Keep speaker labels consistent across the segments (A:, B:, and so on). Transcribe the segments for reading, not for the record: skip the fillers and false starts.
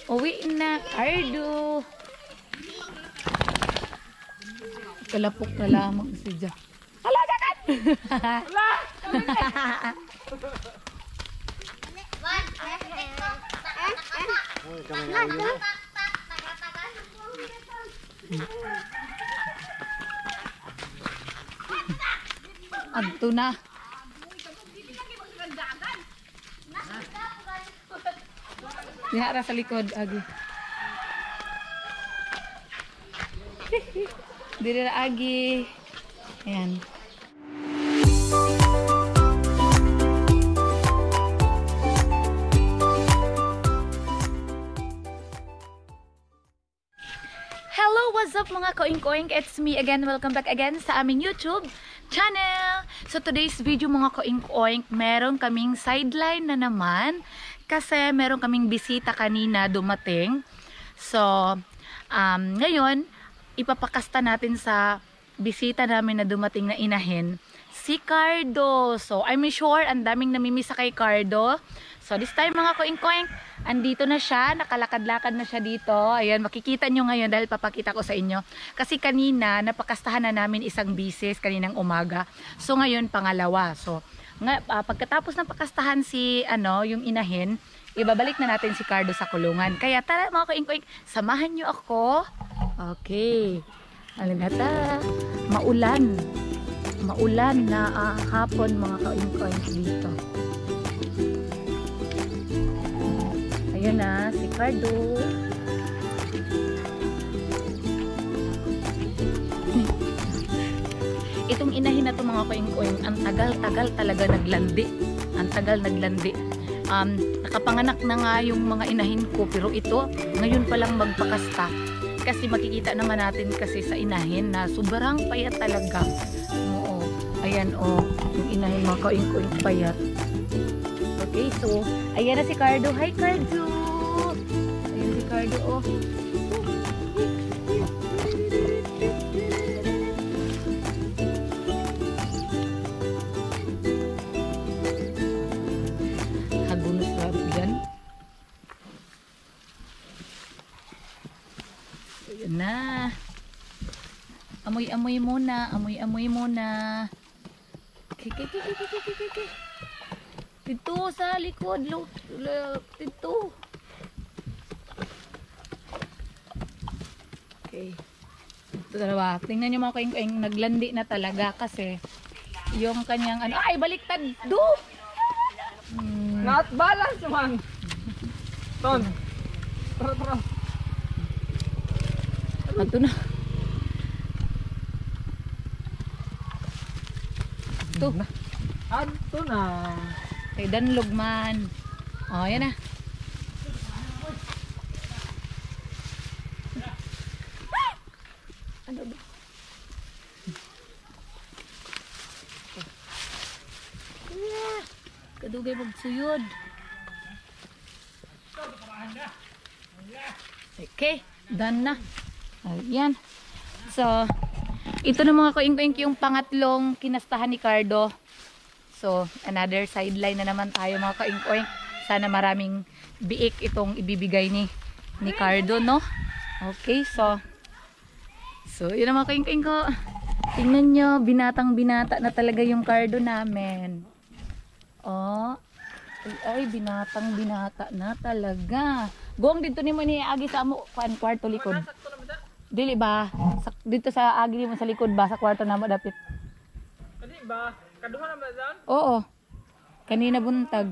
A: Uwi na, Cardo. Kalapok na lamang si Ja. Hala, dagat! Hala! Adto na. Dihara sa likod, Agi. Diri ra, Agi. Ayan. Hello, what's up mga koing-koing? It's me again. Welcome back again sa aming YouTube channel. So today's video mga koing-koing, meron kaming sideline na naman kasi meron kaming bisita kanina dumating. So ngayon ipapakasta natin sa bisita namin na dumating na inahin si Cardo. So I'm sure ang daming namimiss kay Cardo. So this time mga koing-koing, andito na siya, nakalakad-lakad na siya dito. Ayan, makikita nyo ngayon dahil papakita ko sa inyo. Kasi kanina, napakastahan na namin isang bisis kaninang umaga. So ngayon, pangalawa. So, pagkatapos ng pakastahan si, yung inahin, ibabalik na natin si Cardo sa kulungan. Kaya tara mga koing-koing, samahan nyo ako. Okay. Alin na ta? Maulan. Maulan na hapon mga koing-koing dito. Ayan na, si Cardo. Itong inahin na ito mga koing-koing, ang tagal-tagal talaga naglandi. Ang tagal naglandi. Nakapanganak na nga yung mga inahin ko, pero ito, ngayon pa lang magpakasta. Kasi makikita naman natin kasi sa inahin na sobrang payat talaga. Oo. Ayan yung inahin mga koing-koing payat. Okay, so, ayan na si Cardo. Hi, Cardo! Ayan si Cardo, Hagunos laro yan. Ayan na. Amoy-amoy muna. Amoy-amoy muna. Kiki. Dito sa likod, dito. Okay. Ito dalawa. Tingnan nyo mga koing-koing, naglandi na talaga kasi yung kanyang ay baliktad. Do!
B: Not balance man. Ton. Tara.
A: Ito na. Ito.
B: Adto na.
A: Kay danlog man. Yan na. Ano ba? Kadugay magsuyod. Okay, done na. Ayan. So, ito na mga koing-koing yung pangatlong kinastahan ni Cardo. So, another sideline na naman tayo mga koing-koing. Sana maraming biik itong ibibigay ni Cardo, no? Okay, so yun na mga koing-koing ko. Tingnan nyo, binatang-binata na talaga yung Cardo namin. Ay, binatang-binata na talaga. Gong dito ni mo ni Agi sa amo, kwarto likod. Dili ba? Dito sa Agi mo sa likod ba? Sa kwarto na mo dapit.
B: Kadi ba? Kaduha na ba dyan?
A: Oo. Kanina buntag.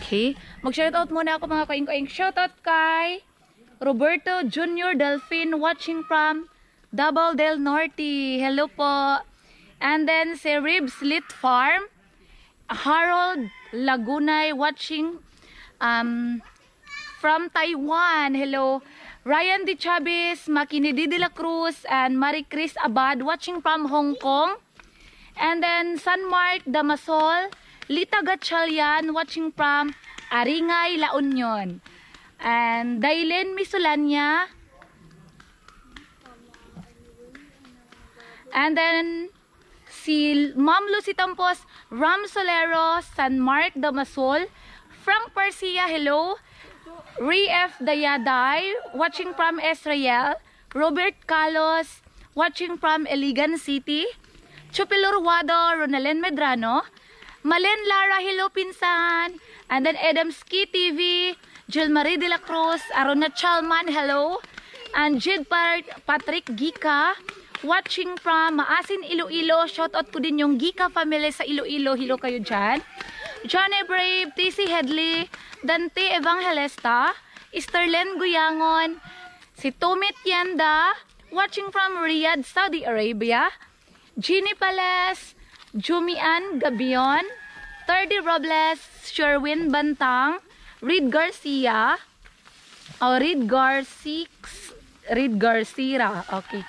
A: Okay. Mag-shoutout muna ako mga koing-koing. Shoutout kay Roberto Jr. Delfin watching from Double del Norte. Hello po. And then si Ribs Lit Farm. Harold Lagunay watching from Taiwan. Hello. Ryan De Chavez, Makinidi de la Cruz, and Marie Chris Abad watching from Hong Kong. And then San Mark Damasol, Lita Gatchalian watching from Aringay, La Union. And Dailen Misulanya. And then si Ma'am Lucy Tampos, Ram Solero, San Mark Damasol, Frank Parcia, hello. Ri F. Dayaday, watching from Israel. Robert Calos, watching from Iligan City. Chupilor Wado, Ronalen Medrano. Malen Lara, hello pinsan. And then Adamski TV, Jill Marie de la Cruz, Arona Chalman, hello. And Jid Patrick Gika, watching from Maasin, Iloilo. Shoutout ko din yung Gika family sa Iloilo. Hello kayo dyan. Johnny Brave, TC Headley, Dante Evangelista, Esterlen Guyangon, si Tomit Yanda, watching from Riyadh, Saudi Arabia. Jeannie Pales, Jumian Gabion, Tardy Robles, Sherwin Bantang, Reed Garcia, Reed Garcia, okay.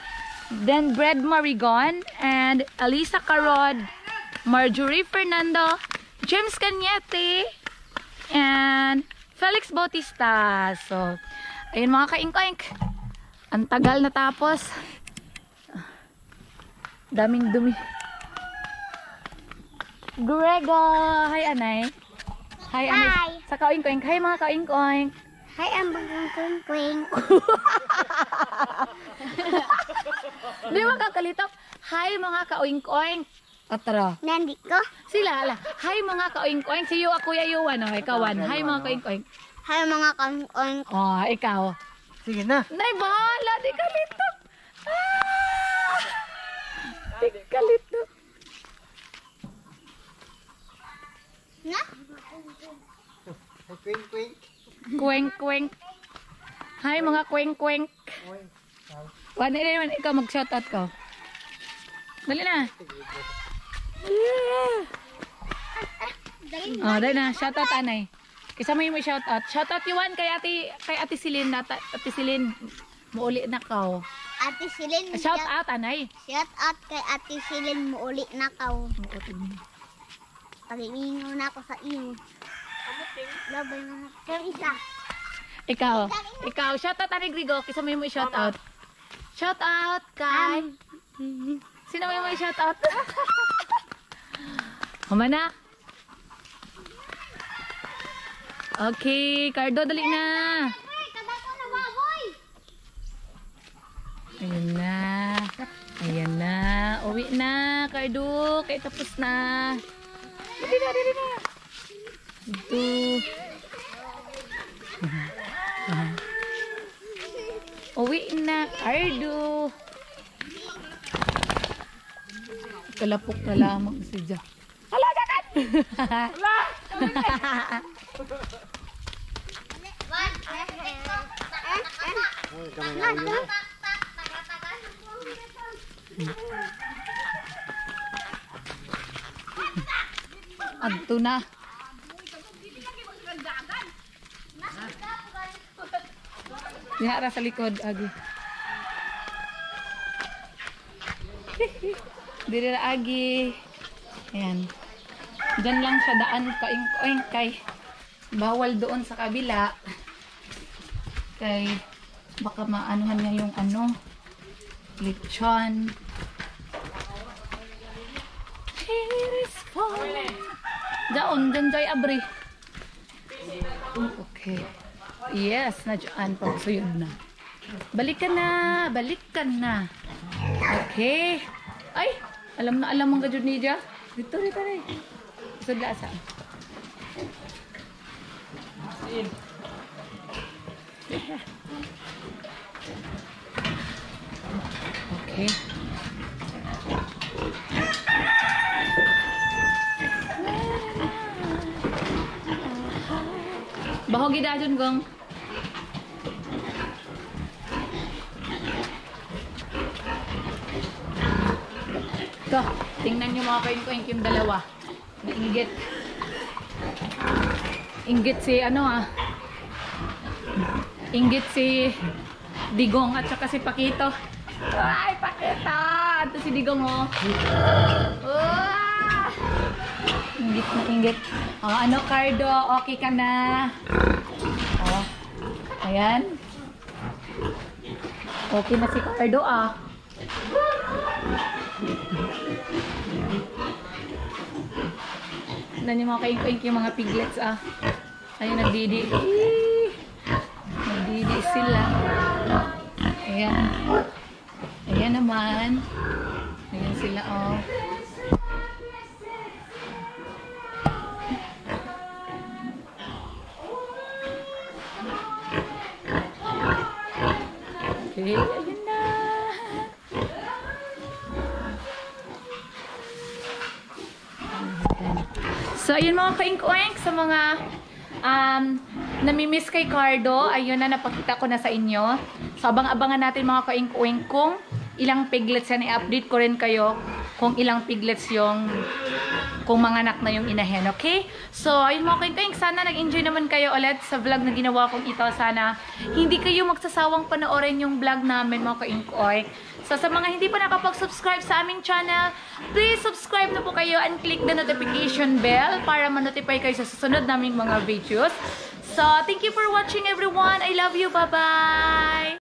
A: Then Brad Marigon and Alisa Carod, Marjorie Fernando, James Cañete, and Felix Bautista. So, ayun mga ka-ink-ink. Ang tagal na tapos. Daming dumi. Grego! Hi, Anay. Hi, Anay.
C: Hi.
A: Sa ka-ink-ink. Hi, mga ka-ink-ink.
C: Hi, ang bagang kwing.
A: Di ba kakalitap? Hi, mga ka-ink-ink. Atara.
C: Nandi ko.
A: Sila, ala. Hi, mga ka-ink-ink. Si Yu, ako yayuan. Oh, ikawan. Hi, mga ka-ink-ink.
C: Hi, mga kang-kang.
A: Oh, ikaw.
B: Sige na.
A: Nay, bahala. Di kalitap. Ah! Di kalitap.
C: Na?
B: Queen, queen.
A: Kweng-kweng. Hi, mga kweng-kweng. Wala na naman ikaw mag-shoutout ko. Dali na. Oh, dali na. Shoutout, Anay. Kisama yung shoutout. Shoutout yuan kay Ate Silin. Ate Silin, muuli na ka.
C: Ate Silin.
A: Shoutout, Anay.
C: Shout out kay Ate Silin mo uli na kaw. Pag-iingaw na ako sa iyo. Labay na. Kaya isa.
A: Ikaw. Shoutout, Anay Grigo. Kisama yung shoutout. Shoutout kay... Sino may may shoutout? Humana. Okay, Cardo, dali na. Ayan na. Ayan na. Uwi na, Cardo. Kaya tapos na. Dali na. Ito. Uwi na, Cardo. Kalapok na lamang si Ja. Hala, gagan! Hala! Adto na. Dihara sa likod, Agi. Diri na, Agi. Ayan. Diyan lang siya daan kaing kay bawal doon sa kabila. Kay baka maanuhan niya yung lechon. Here is fun. Diyan Joy Abri. Okay. Yes, na dyan. Pagsuyod na. Balikan na. Okay. Ay, alam ang gajud ni Ja. Dito na. Sudla sa. Okay. Bahog gidadun gong. Ito, tingnan nyo mga kain-kain yung dalawa. Nainggit. Inggit si Inggit si Digong at saka si Pakito. Ay, Pakito! Ito si Digong, oh. Inggit na inggit. Oh, Cardo? Okay ka na? Oh. Ayan. Okay na si Cardo, ah. Tignan niyo mga kaing-kaing yung mga piglets ah. Ayun, nagdidi. Nagdidi sila. Ayan. Ayan naman. Ayan sila oh. Okay, ayun na. So, ayun mga kaing-oink sa mga namimiss kay Cardo. Ayun na, napakita ko na sa inyo. So, abang-abangan natin mga kaing-oink kung ilang piglets yan. I-update ko rin kayo kung ilang piglets yung kung manganak na yung inahen, okay? So, ayun mga kaing-oink, sana nag-enjoy naman kayo ulit sa vlog na ginawa kong ito. Sana hindi kayo magsasawang panoorin yung vlog namin mga kaing-oink. So, sa mga hindi pa nakapag-subscribe sa aming channel, please subscribe na po kayo and click the notification bell para ma-notify kayo sa susunod naming mga videos. So, thank you for watching everyone. I love you. Bye-bye!